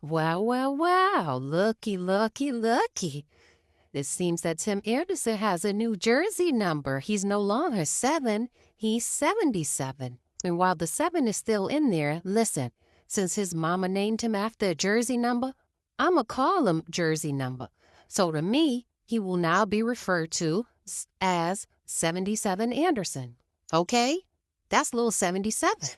Well, well, well. Looky, looky, looky. It seems that Tim Anderson has a new jersey number. He's no longer 7, he's 77. And while the 7 is still in there, listen, since his mama named him after a jersey number, I'ma call him jersey number. So to me, he will now be referred to as 77 Anderson. Okay? That's little 77.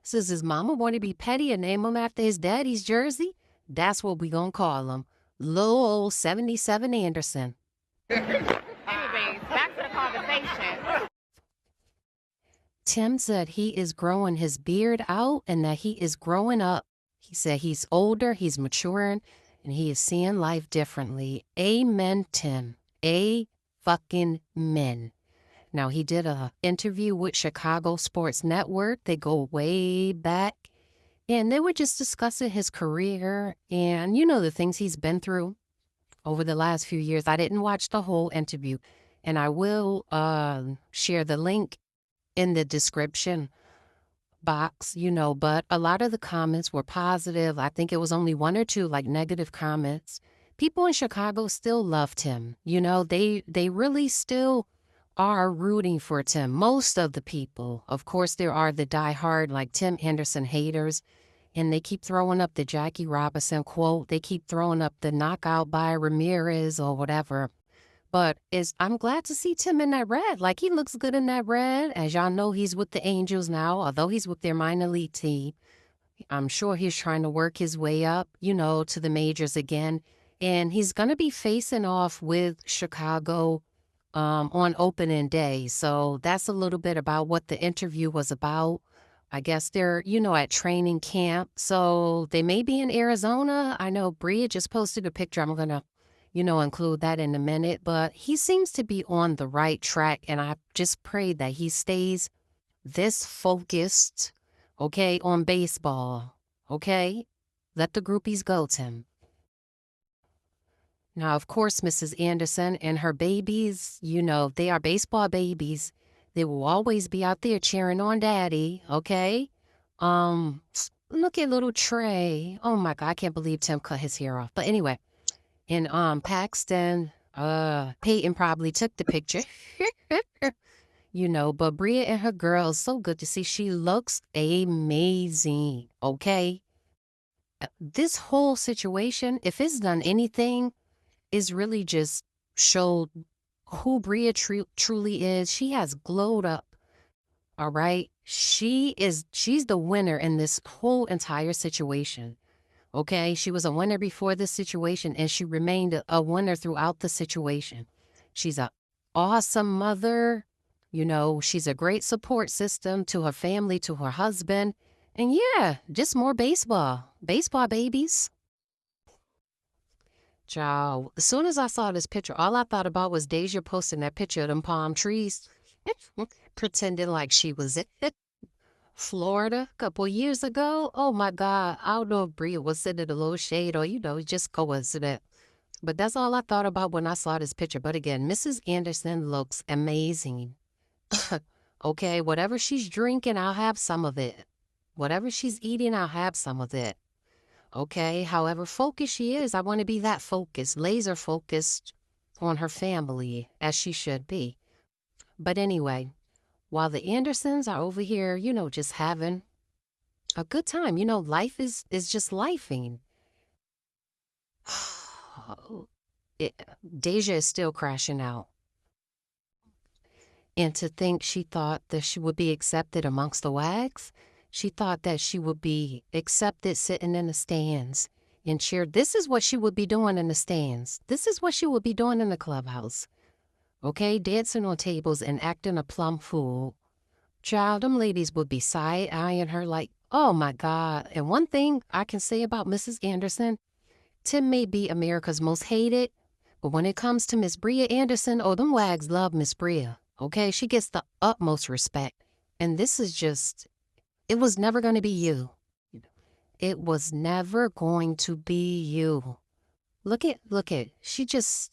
Since his mama want to be petty and name him after his daddy's jersey, that's what we gonna call him. Little old 77 Anderson. Anyways, back to the conversation. Tim said he is growing his beard out and that he is growing up. He said he's older, he's maturing, and he is seeing life differently. Amen, Tim. Fucking men. Now, he did a interview with Chicago Sports Network. They go way back. And they were just discussing his career and, the things he's been through over the last few years. I didn't watch the whole interview, and I will share the link in the description box, but a lot of the comments were positive. I think it was only one or two negative comments. People in Chicago still loved him. They really still are rooting for Tim. Most of the people. Of course, there are the diehard Tim Anderson haters, and they keep throwing up the Jackie Robinson quote. They keep throwing up the knockout by Ramirez or whatever. But I'm glad to see Tim in that red. He looks good in that red. As y'all know, he's with the Angels now, although he's with their minor league team. I'm sure he's trying to work his way up, to the majors again. And he's going to be facing off with Chicago on opening day. So that's a little bit about what the interview was about. I guess they're, at training camp. So they may be in Arizona. I know Bria just posted a picture. I'm going to, include that in a minute. But he seems to be on the right track. And I just pray that he stays this focused, okay, on baseball. Okay? Let the groupies go, Tim. Now, of course, Mrs. Anderson and her babies, they are baseball babies. They will always be out there cheering on Daddy, okay? Look at little Trey. Oh my God, I can't believe Tim cut his hair off. But anyway, and Paxton, Peyton probably took the picture. But Bria and her girls, so good to see. She looks amazing, okay? This whole situation, if it's done anything, is really just showed who Bria truly is. She has glowed up, all right? She's the winner in this whole entire situation, okay? She was a winner before this situation, and she remained a winner throughout the situation. She's an awesome mother. She's a great support system to her family, to her husband. And yeah, just more baseball. Baseball babies. Child, as soon as I saw this picture, all I thought about was Deja posting that picture of them palm trees, pretending like she was in Florida a couple years ago. Oh my God, I don't know if Bria was sending a little shade or, just coincident. But that's all I thought about when I saw this picture. But again, Mrs. Anderson looks amazing. Okay, whatever she's drinking, I'll have some of it. Whatever she's eating, I'll have some of it. Okay, however focused she is, I want to be that focused, laser focused on her family, as she should be. But anyway, while the Andersons are over here, just having a good time, life is just lifing. Deja is still crashing out. And to think she thought that she would be accepted amongst the wags. She thought that she would be accepted sitting in the stands and cheered. This is what she would be doing in the stands. This is what she would be doing in the clubhouse. Okay, dancing on tables and acting a plum fool. Child, them ladies would be side-eyeing her like, oh my God. And one thing I can say about Mrs. Anderson, Tim may be America's most hated, but when it comes to Miss Bria Anderson, oh, them wags love Miss Bria. Okay, she gets the utmost respect. And this is just... It was never going to be you. It was never going to be you. Look at, she just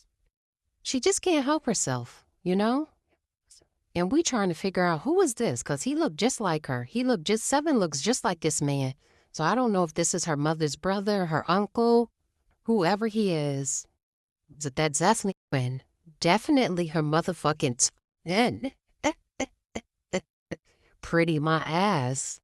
can't help herself, And we trying to figure out who is this, because he looked just like her. 7 looks just like this man. So I don't know if this is her mother's brother, her uncle, whoever he is. But that's definitely when. Definitely her motherfucking twin. Pretty my ass.